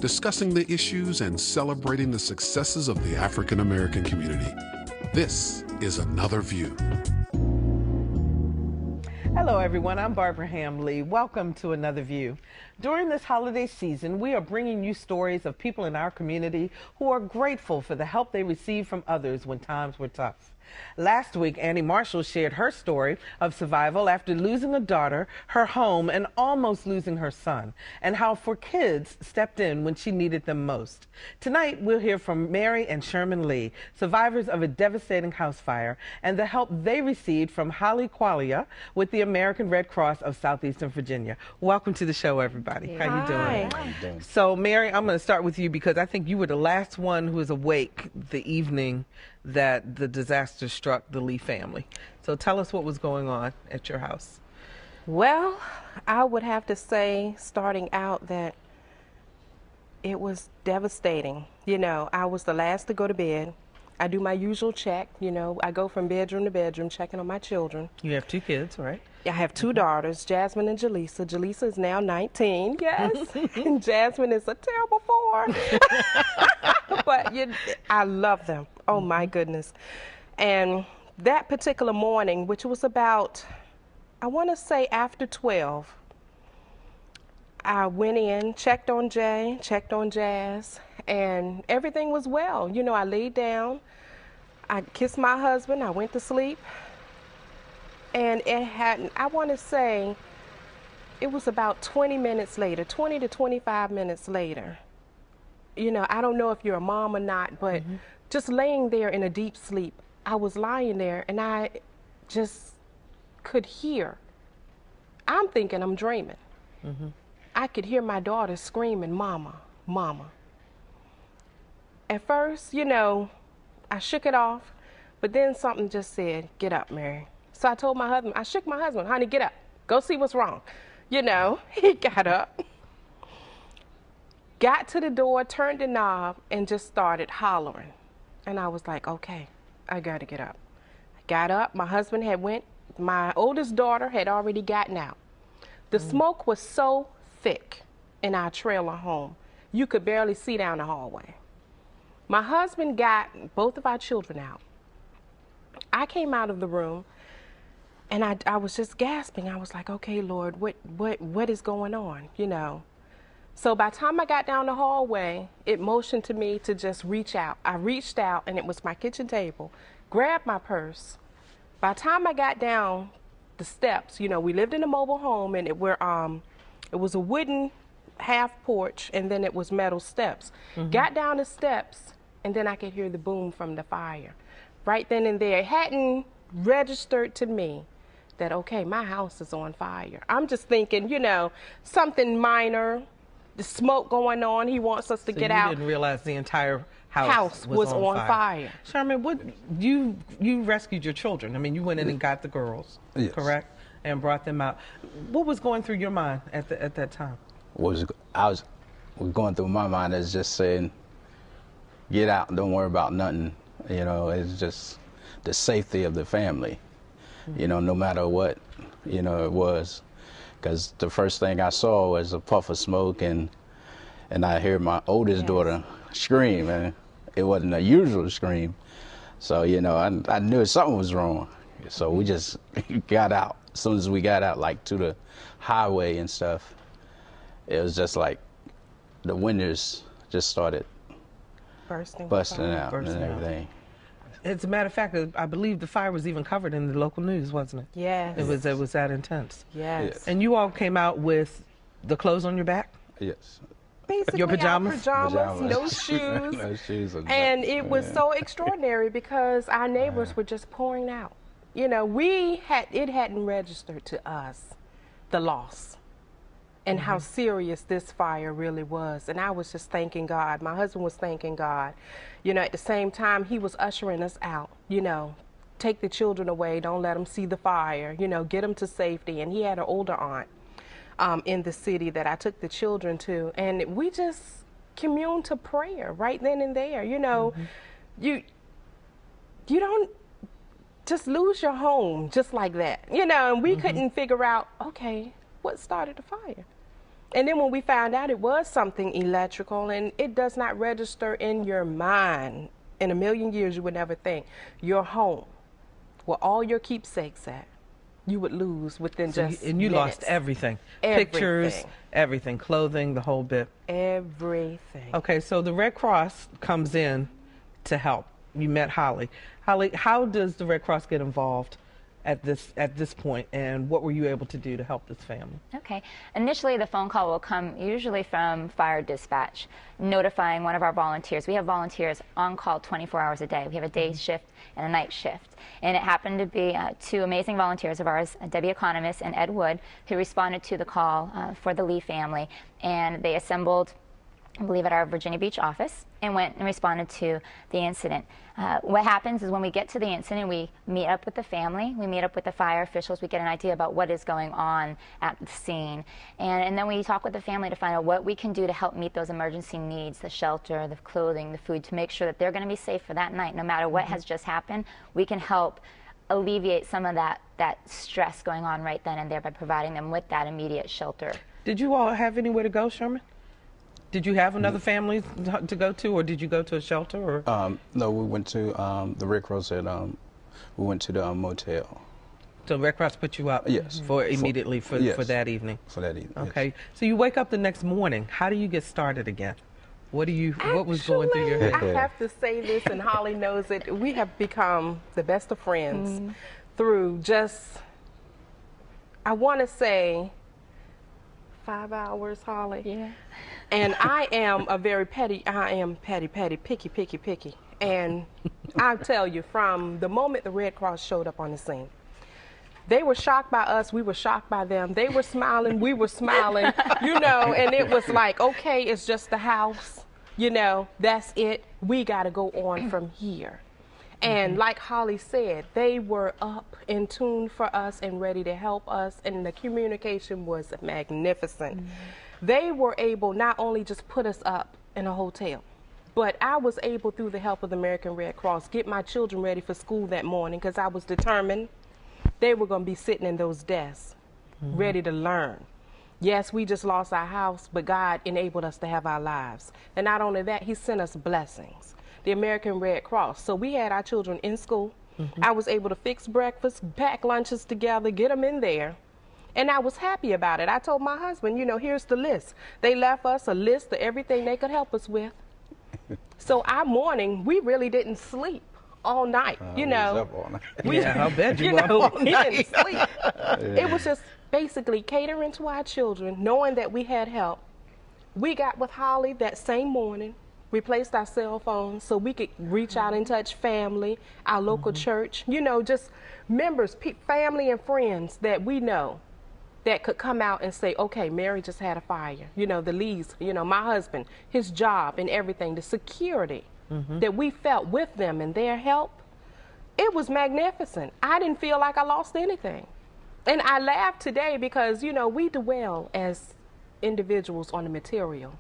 discussing the issues and celebrating the successes of the African American community. This is Another View. Hello everyone, I'm Barbara Lee. Welcome to Another View. During this holiday season, we are bringing you stories of people in our community who are grateful for the help they received from others when times were tough. Last week, Annie Marshall shared her story of survival after losing a daughter, her home, and almost losing her son, and how 4 kids stepped in when she needed them most. Tonight, we'll hear from Mary and Sherman Lee, survivors of a devastating house fire, and the help they received from Holly Qualia with the American Red Cross of Southeastern Virginia. Welcome to the show, everybody. How you doing? Hi. So, Mary, I'm going to start with you because I think you were the last one who was awake the evening that the disaster struck the Lee family. So tell us what was going on at your house. Well, I would have to say, starting out, that it was devastating. You know, I was the last to go to bed. I do my usual check. You know, I go from bedroom to bedroom checking on my children. You have 2 kids, right? I have 2 daughters, Jasmine and Jaleesa. Jaleesa is now 19, yes. And Jasmine is a terrible 4. But I love them. Oh, my goodness. And that particular morning, which was about, I want to say after 12, I went in, checked on Jay, checked on Jazz, and everything was well. You know, I laid down, I kissed my husband, I went to sleep. And it hadn't, I want to say, it was about 20 minutes later, 20 to 25 minutes later. You know, I don't know if you're a mom or not, but just laying there in a deep sleep, I was lying there and I just could hear. I'm thinking I'm dreaming. I could hear my daughter screaming, "Mama, Mama." At first, you know, I shook it off, but then something just said, "Get up, Mary." So I told my husband, I shook my husband, "Honey, get up. Go see what's wrong." You know, he got up, got to the door, turned the knob, and just started hollering. And I was like, okay, I got to get up. I got up. My husband had went. My oldest daughter had already gotten out. The smoke was so thick in our trailer home, you could barely see down the hallway. My husband got both of our children out. I came out of the room. And I was just gasping. I was like, okay, Lord, what is going on, you know? So by the time I got down the hallway, it motioned to me to just reach out. I reached out, and it was my kitchen table, grabbed my purse. By the time I got down the steps, you know, we lived in a mobile home, and it was a wooden half porch, and then it was metal steps. Got down the steps, and then I could hear the boom from the fire. Right then and there, it hadn't registered to me that, okay, my house is on fire. I'm just thinking, you know, something minor, the smoke going on, he wants us to get out. You didn't realize the entire house was on fire. Sherman, what you rescued your children. I mean, you went in and got the girls, correct? And brought them out. What was going through your mind at that time? What was going through my mind is just saying, get out, don't worry about nothing. You know, it's just the safety of the family. You know, no matter what, you know, it was. Because the first thing I saw was a puff of smoke, and I heard my oldest daughter scream, and it wasn't a usual scream. So, you know, I knew something was wrong. So we just got out. As soon as we got out, like, to the highway and stuff, it was just like the windows just started busting out and everything. As a matter of fact, I believe the fire was even covered in the local news, wasn't it? Yes. It was that intense. Yes. And you all came out with the clothes on your back? Yes. Basically, your pajamas? No shoes. No shoes. And it was so extraordinary because our neighbors were just pouring out. You know, it hadn't registered to us, the loss, and how serious this fire really was. And I was just thanking God. My husband was thanking God. You know, at the same time, he was ushering us out, you know, take the children away, don't let them see the fire, you know, get them to safety. And he had an older aunt in the city that I took the children to. And we just communed to prayer right then and there. You know, you don't just lose your home just like that, you know, and we couldn't figure out, okay, what started the fire? And then when we found out it was something electrical, and it does not register in your mind, in a million years you would never think, your home, where all your keepsakes at, you would lose within just And you minutes. lost everything. Everything. Pictures, everything, clothing, the whole bit. Everything. Okay, so the Red Cross comes in to help. You met Holly. Holly, how does the Red Cross get involved at this point, and what were you able to do to help this family? Okay. Initially, the phone call will come usually from fire dispatch, notifying one of our volunteers. We have volunteers on call 24 hours a day. We have a day shift and a night shift. And it happened to be two amazing volunteers of ours, Debbie Economist and Ed Wood, who responded to the call for the Lee family. And they assembled, I believe, at our Virginia Beach office and went and responded to the incident. What happens is when we get to the incident, we meet up with the family, we meet up with the fire officials, we get an idea about what is going on at the scene. And then we talk with the family to find out what we can do to help meet those emergency needs, the shelter, the clothing, the food, to make sure that they're going to be safe for that night. No matter what has just happened, we can help alleviate some of that stress going on right then and there by providing them with that immediate shelter. Did you all have anywhere to go, Sherman? Did you have another family to go to, or did you go to a shelter? Or? No, we went to the Red Cross said we went to the motel. So Red Cross put you up Yes. for immediately for that evening? For that evening. Okay. Yes. So you wake up the next morning. How do you get started again? What was going through your head? I have to say this, and Holly knows it. We have become the best of friends through just, I want to say, 5 hours, Holly. Yeah. And I am petty, picky. And I'll tell you, from the moment the Red Cross showed up on the scene, they were shocked by us, we were shocked by them. They were smiling, we were smiling, and it was like, okay, it's just the house, that's it. We got to go on from here. And like Holly said, they were up in tune for us and ready to help us, and the communication was magnificent. They were able not only just put us up in a hotel, but I was able, through the help of the American Red Cross, get my children ready for school that morning, because I was determined they were going to be sitting in those desks, ready to learn. Yes, we just lost our house, but God enabled us to have our lives. And not only that, He sent us blessings, the American Red Cross. So we had our children in school. I was able to fix breakfast, pack lunches together, get them in there. And I was happy about it. I told my husband, here's the list. They left us a list of everything they could help us with. So our morning, we really didn't sleep all night, We was up all night. How bad you were all we night. didn't sleep. It was just basically catering to our children, knowing that we had help. We got with Holly that same morning, replaced our cell phones so we could reach out and touch family, our local church, just members, family and friends that we know that could come out and say, okay, Mary just had a fire. The Lees, my husband, his job and everything, the security that we felt with them and their help, it was magnificent. I didn't feel like I lost anything. And I laugh today because, we dwell as individuals on the material.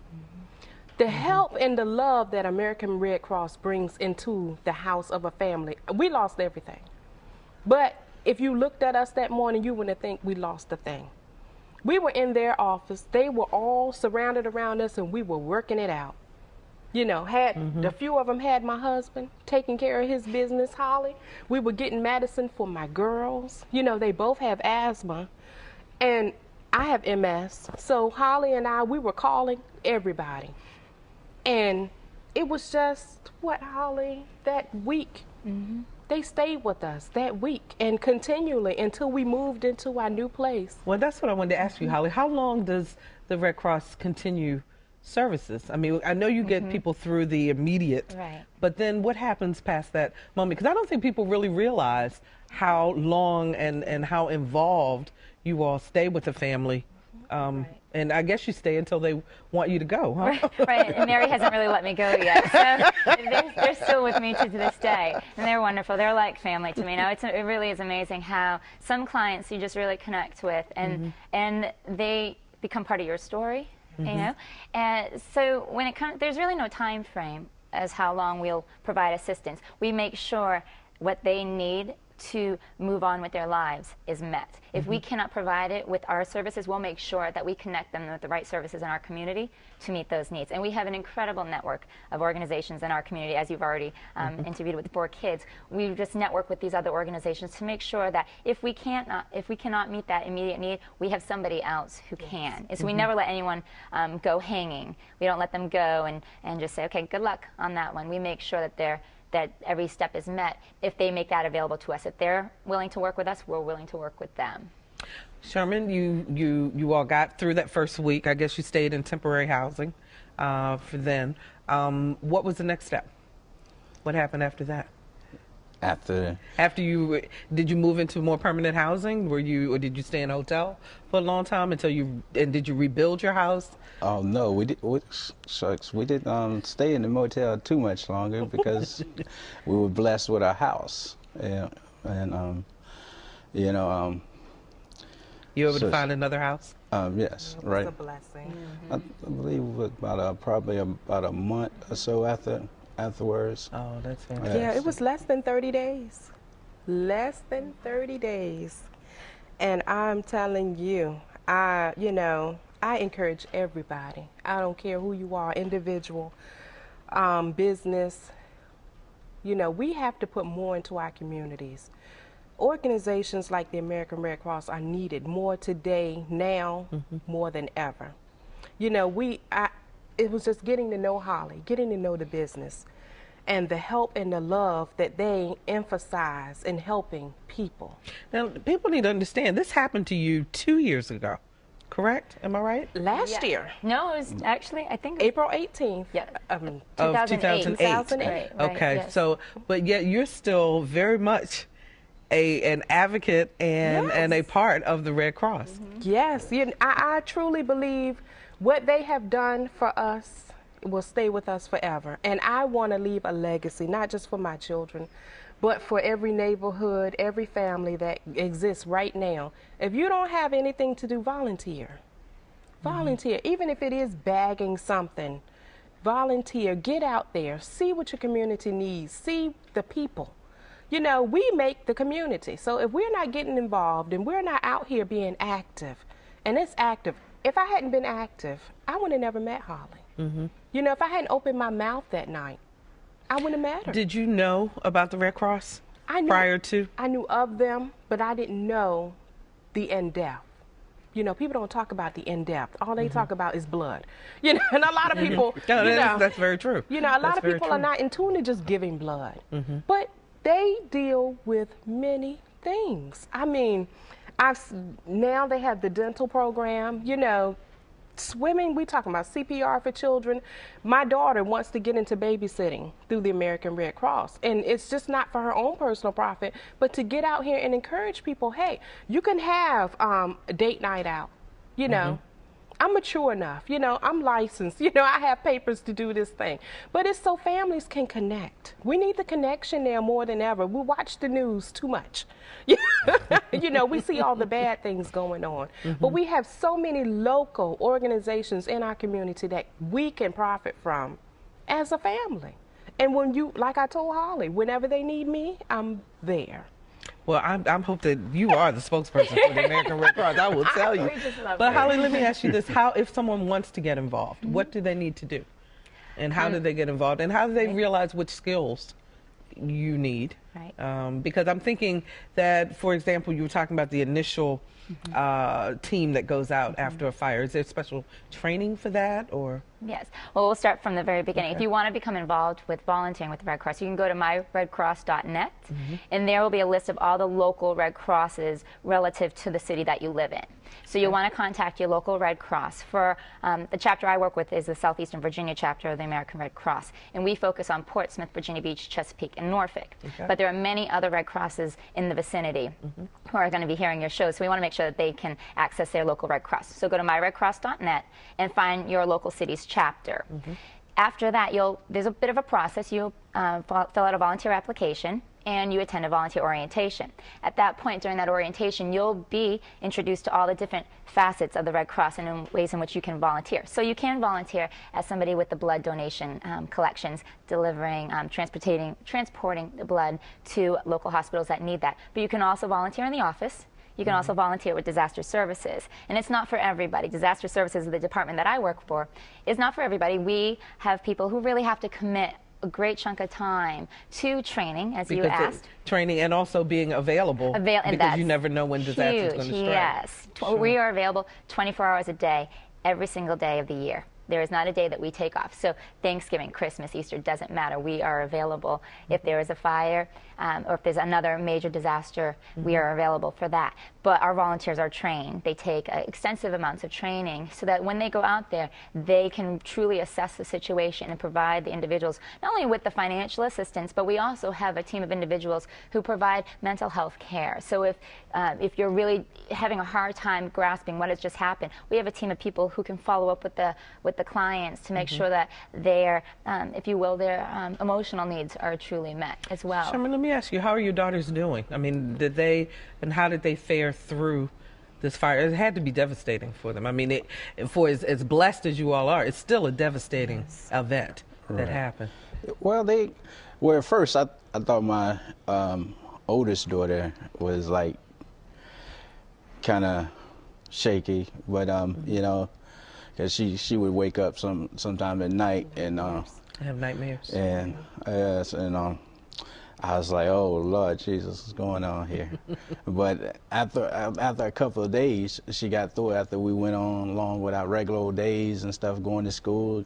The help and the love that American Red Cross brings into the house of a family, we lost everything. But if you looked at us that morning, you wouldn't think we lost a thing. We were in their office. They were all surrounded around us, and we were working it out. A few of them had my husband taking care of his business, Holly. We were getting medicine for my girls. They both have asthma, and I have MS. So Holly and I, we were calling everybody. And it was just, Holly, that week. They stayed with us that week and continually until we moved into our new place. Well, that's what I wanted to ask you, Holly. How long does the Red Cross continue services? I mean, I know you get people through the immediate, but then what happens past that moment? Because I don't think people really realize how long and how involved you all stay with the family. And I guess you stay until they want you to go, huh? Right. And Mary hasn't really let me go yet. So they're still with me to this day. And they're wonderful. They're like family to me. It really is amazing how some clients you just really connect with, and they become part of your story, And so when it comes, there's really no time frame as how long we'll provide assistance. We make sure what they need, to move on with their lives is met. If we cannot provide it with our services, we'll make sure that we connect them with the right services in our community to meet those needs. And we have an incredible network of organizations in our community, as you've already interviewed with 4 kids. We just network with these other organizations to make sure that if we cannot meet that immediate need, we have somebody else who can. So we never let anyone go hanging. We don't let them go and just say, okay, good luck on that one. We make sure that every step is met if they make that available to us. If they're willing to work with us, we're willing to work with them. Sherman, you all got through that first week. I guess you stayed in temporary housing for then. What was the next step? What happened after that? After did you move into more permanent housing? Or did you stay in a hotel for a long time did you rebuild your house? Oh no, we didn't stay in the motel too much longer because we were blessed with our house. Yeah, and you know. You able to find another house? Yes, It was right. a blessing. I believe it was probably about a month or so afterwards. Oh, that's fantastic. Yeah, it was less than 30 days. Less than 30 days. And I'm telling you, I encourage everybody. I don't care who you are, individual, business. We have to put more into our communities. Organizations like the American Red Cross are needed more today, now, more than ever. It was just getting to know Holly, getting to know the business, and the help and the love that they emphasize in helping people. Now, people need to understand, this happened to you 2 years ago, correct? Am I right? Last year. No, it was actually, I think, April 18th. Yeah. Of 2008. 2008. Okay, yes. so, but yet you're still very much an advocate and a part of the Red Cross. Yes, I truly believe what they have done for us will stay with us forever. And I want to leave a legacy, not just for my children, but for every neighborhood, every family that exists right now. If you don't have anything to do, volunteer. Volunteer, even if it is bagging something. Volunteer, get out there, see what your community needs, see the people. We make the community. So if we're not getting involved and we're not out here being active, and it's active. If I hadn't been active, I would have never met Holly. If I hadn't opened my mouth that night, I wouldn't have met her. Did you know about the Red Cross prior to? I knew of them, but I didn't know the in-depth. People don't talk about the in-depth. All they talk about is blood. And a lot of people, that's very true. A lot of people are not in tune to just giving blood. But they deal with many things. I mean, now they have the dental program, swimming, we talking about CPR for children. My daughter wants to get into babysitting through the American Red Cross. And it's just not for her own personal profit, but to get out here and encourage people, hey, you can have a date night out, I'm mature enough, I'm licensed, I have papers to do this thing. But it's so families can connect. We need the connection there more than ever. We watch the news too much. We see all the bad things going on. But we have so many local organizations in our community that we can profit from as a family. And like I told Holly, whenever they need me, I'm there. Well, I'm hope that you are the spokesperson for the American Red Cross. I will tell you. But Holly, let me ask you this: if someone wants to get involved, what do they need to do, and how do they get involved, and how do they realize which skills you need? Right. Because I'm thinking that, for example, you were talking about the initial team that goes out after a fire. Is there special training for that, or? Yes. Well, we'll start from the very beginning. Okay. If you want to become involved with volunteering with the Red Cross, you can go to myredcross.net, and there will be a list of all the local Red Crosses relative to the city that you live in. So you'll want to contact your local Red Cross. For the chapter I work with is the Southeastern Virginia chapter of the American Red Cross, and we focus on Portsmouth, Virginia Beach, Chesapeake, and Norfolk. Okay. But there are many other Red Crosses in the vicinity who are going to be hearing your show, so we want to make sure that they can access their local Red Cross. So go to myredcross.net and find your local city's chapter. After that, there's a bit of a process. You'll fill out a volunteer application, and you attend a volunteer orientation. At that point, during that orientation, you'll be introduced to all the different facets of the Red Cross and in ways in which you can volunteer. So you can volunteer as somebody with the blood donation collections, delivering, transporting the blood to local hospitals that need that. But you can also volunteer in the office. You can also volunteer with disaster services. And it's not for everybody. Disaster services, the department that I work for, is not for everybody. We have people who really have to commit a great chunk of time to training, as you asked. Training and also being available, because you never know when disaster is going to strike. Yes. Sure. We are available 24 hours a day, every single day of the year. There is not a day that we take off. So Thanksgiving, Christmas, Easter, doesn't matter. We are available. If there is a fire or if there's another major disaster, we are available for that. But our volunteers are trained. They take extensive amounts of training so that when they go out there, they can truly assess the situation and provide the individuals not only with the financial assistance, but we also have a team of individuals who provide mental health care. So if you're really having a hard time grasping what has just happened, we have a team of people who can follow up with the clients to make sure that their, if you will, their emotional needs are truly met as well. Sherman, let me ask you, how are your daughters doing? I mean, how did they fare through this fire? It had to be devastating for them. I mean, for as blessed as you all are, it's still a devastating event that happened. Well, at first I thought my oldest daughter was like kind of shaky, but you know, because she would wake up sometime at night and I have nightmares. And yes, and I was like, oh Lord Jesus, what's going on here? But after a couple of days, she got through. After we went on along with our regular old days and stuff, going to school,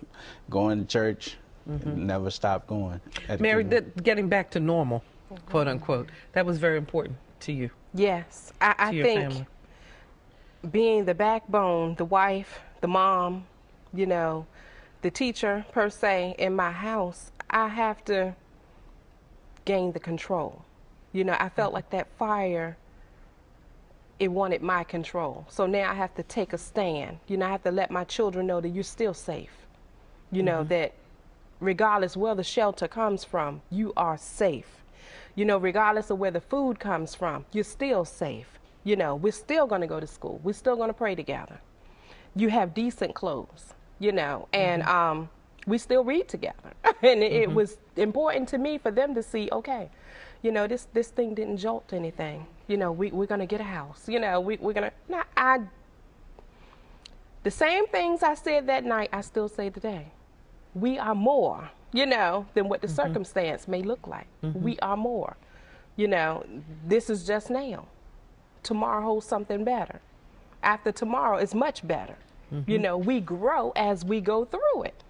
going to church, never stopped going. Mary, getting back to normal, quote unquote, that was very important to you. Yes, I think family. Being the backbone, the wife, the mom, you know, the teacher per se in my house, I have to gain the control. You know, I felt like that fire, it wanted my control. So now I have to take a stand. You know, I have to let my children know that you're still safe. You know, that regardless where the shelter comes from, you are safe. You know, regardless of where the food comes from, you're still safe. You know, we're still going to go to school. We're still going to pray together. You have decent clothes, you know, and we still read together. And it was important to me for them to see, okay, you know, this thing didn't jolt anything. You know, we're going to get a house. You know, we're going to, the same things I said that night, I still say today. We are more, you know, than what the circumstance may look like. We are more. You know, this is just now. Tomorrow holds something better. After tomorrow is much better. You know, we grow as we go through it.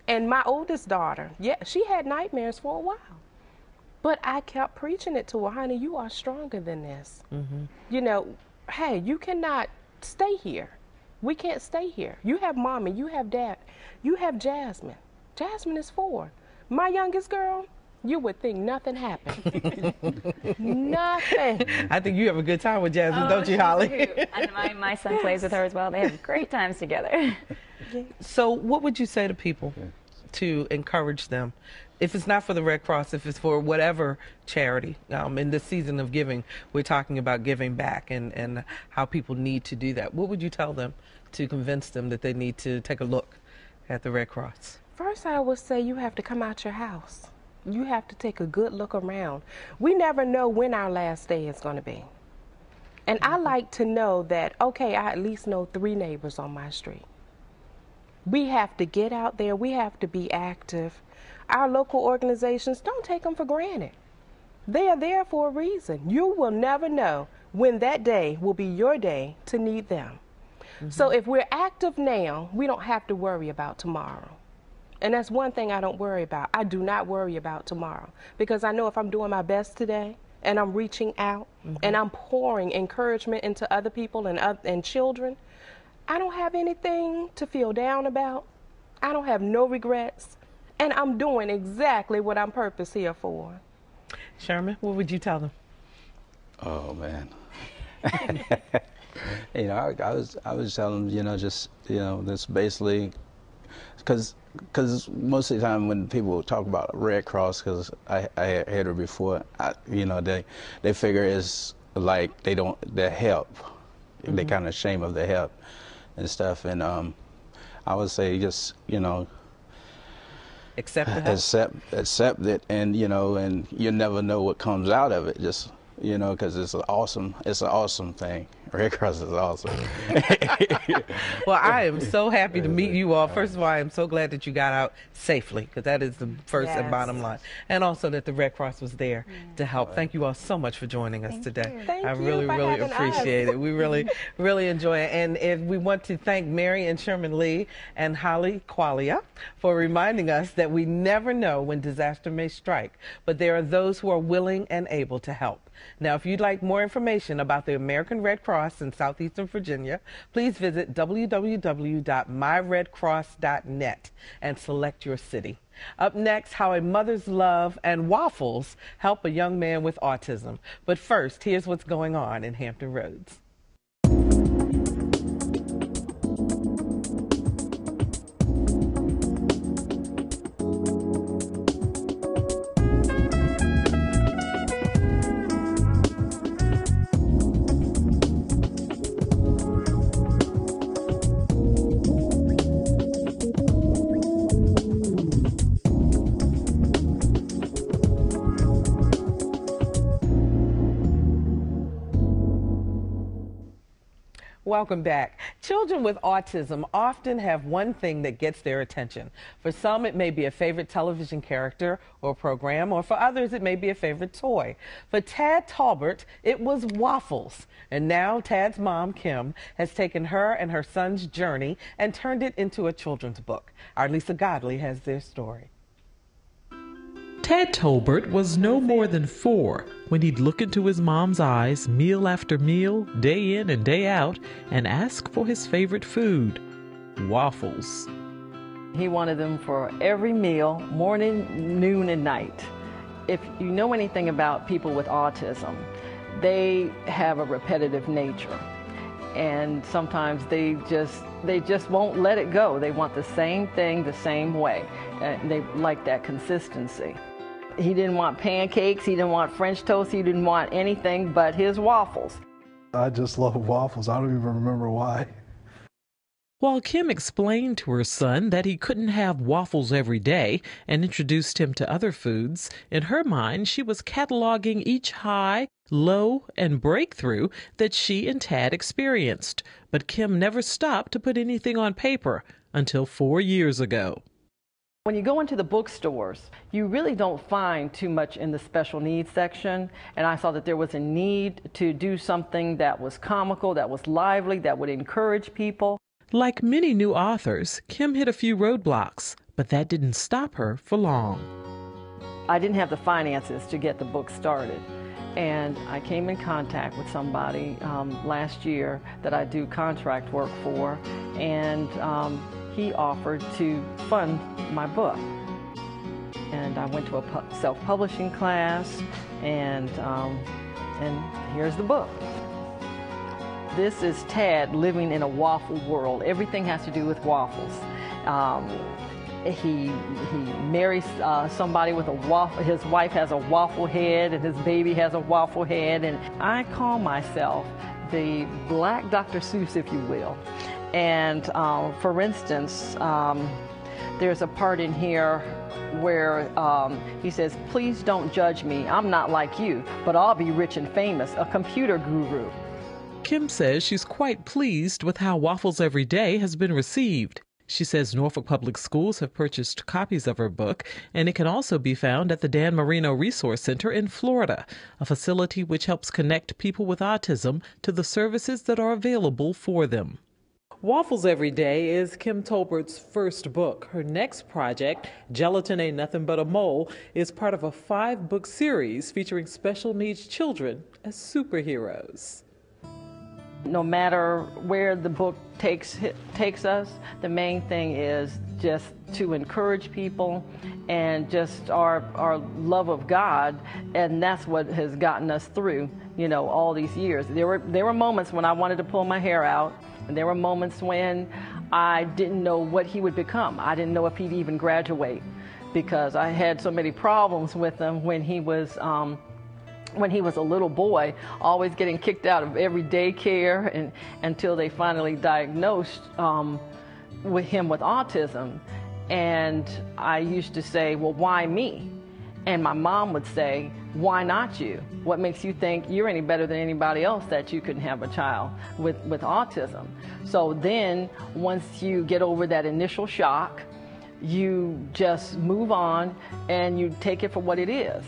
And my oldest daughter, yeah, she had nightmares for a while. But I kept preaching it to her, honey, you are stronger than this. You know, hey, you cannot stay here. We can't stay here. You have mommy, you have dad, you have Jasmine. Jasmine is 4. My youngest girl, you would think nothing happened. Nothing. I think you have a good time with Jasmine, don't you, Holly? And my son plays with her as well. They have great times together. So what would you say to people to encourage them? If it's not for the Red Cross, if it's for whatever charity, in this season of giving, we're talking about giving back and how people need to do that. What would you tell them to convince them that they need to take a look at the Red Cross? First, I would say you have to come out your house. You have to take a good look around. We never know when our last day is going to be. And I like to know that, okay, I at least know 3 neighbors on my street. We have to get out there. We have to be active. Our local organizations, don't take them for granted. They are there for a reason. You will never know when that day will be your day to need them. So if we're active now, we don't have to worry about tomorrow. And that's one thing I don't worry about. I do not worry about tomorrow because I know if I'm doing my best today and I'm reaching out and I'm pouring encouragement into other people and children, I don't have anything to feel down about. I don't have no regrets. And I'm doing exactly what I'm purposed here for. Sherman, what would you tell them? Oh, man. You know, I was telling them, you know, just, you know, this basically because most of the time when people talk about Red Cross, because I heard it before, you know, they figure it's like their help, they kind of ashamed of their help and stuff, and I would say just, you know, accept the help. accept it, and you know, and you never know what comes out of it. Just, you know, because it's an awesome thing. Red Cross is awesome. Well, I am so happy to meet you all. First of all, I am so glad that you got out safely, because that is the first and bottom line. And also that the Red Cross was there to help. Thank you all so much for joining us today. Thank I you really, for really having appreciate us. it. We really, really enjoy it. And if we want to thank Mary and Sherman Lee and Holly Qualia for reminding us that we never know when disaster may strike, but there are those who are willing and able to help. Now, if you'd like more information about the American Red Cross in Southeastern Virginia, please visit www.myredcross.net and select your city. Up next, how a mother's love and waffles help a young man with autism. But first, here's what's going on in Hampton Roads. Welcome back. Children with autism often have one thing that gets their attention. For some, it may be a favorite television character or program, or for others, it may be a favorite toy. For Tad Talbert, it was waffles. And now Tad's mom, Kim, has taken her and her son's journey and turned it into a children's book. Our Lisa Godley has their story. Tad Tolbert was no more than 4 when he'd look into his mom's eyes meal after meal, day in and day out, and ask for his favorite food, waffles. He wanted them for every meal, morning, noon, and night. If you know anything about people with autism, they have a repetitive nature. And sometimes they just won't let it go. They want the same thing the same way. And they like that consistency. He didn't want pancakes, he didn't want French toast, he didn't want anything but his waffles. I just love waffles. I don't even remember why. While Kim explained to her son that he couldn't have waffles every day and introduced him to other foods, in her mind she was cataloging each high, low, and breakthrough that she and Tad experienced. But Kim never stopped to put anything on paper until 4 years ago. When you go into the bookstores, you really don't find too much in the special needs section, and I saw that there was a need to do something that was comical, that was lively, that would encourage people. Like many new authors, Kim hit a few roadblocks, but that didn't stop her for long. I didn't have the finances to get the book started, and I came in contact with somebody last year that I do contract work for, and he offered to fund my book. And I went to a self-publishing class, and here's the book. This is Tad living in a waffle world. Everything has to do with waffles. He marries somebody with a waffle. His wife has a waffle head, and his baby has a waffle head. And I call myself the Black Dr. Seuss, if you will. And for instance, there's a part in here where he says, "Please don't judge me. I'm not like you, but I'll be rich and famous, a computer guru." Kim says she's quite pleased with how Waffles Everyday has been received. She says Norfolk Public Schools have purchased copies of her book, and it can also be found at the Dan Marino Resource Center in Florida, a facility which helps connect people with autism to the services that are available for them. Waffles Everyday is Kim Tolbert's first book. Her next project, Gelatin Ain't Nothing But a Mole, is part of a 5-book series featuring special needs children as superheroes. No matter where the book takes us, the main thing is just to encourage people and just our love of God, and that's what has gotten us through, you know, all these years. There were moments when I wanted to pull my hair out, and there were moments when I didn't know what he would become. I didn't know if he'd even graduate, because I had so many problems with him when he was a little boy, always getting kicked out of every daycare, and until they finally diagnosed with him with autism. And I used to say, well, why me? And my mom would say, why not you? What makes you think you're any better than anybody else that you couldn't have a child with autism? So then once you get over that initial shock, you just move on and you take it for what it is.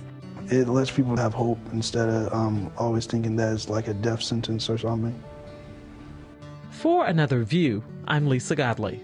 It lets people have hope instead of always thinking that it's like a death sentence or something. For Another View, I'm Lisa Godley.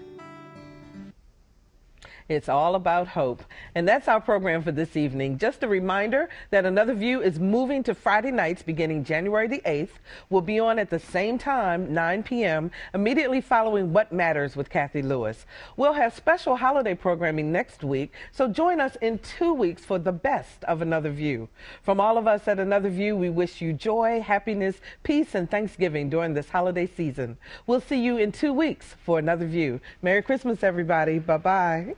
It's all about hope. And that's our program for this evening. Just a reminder that Another View is moving to Friday nights beginning January the 8th. We'll be on at the same time, 9 p.m., immediately following What Matters with Kathy Lewis. We'll have special holiday programming next week, so join us in 2 weeks for the best of Another View. From all of us at Another View, we wish you joy, happiness, peace, and Thanksgiving during this holiday season. We'll see you in 2 weeks for Another View. Merry Christmas, everybody. Bye-bye.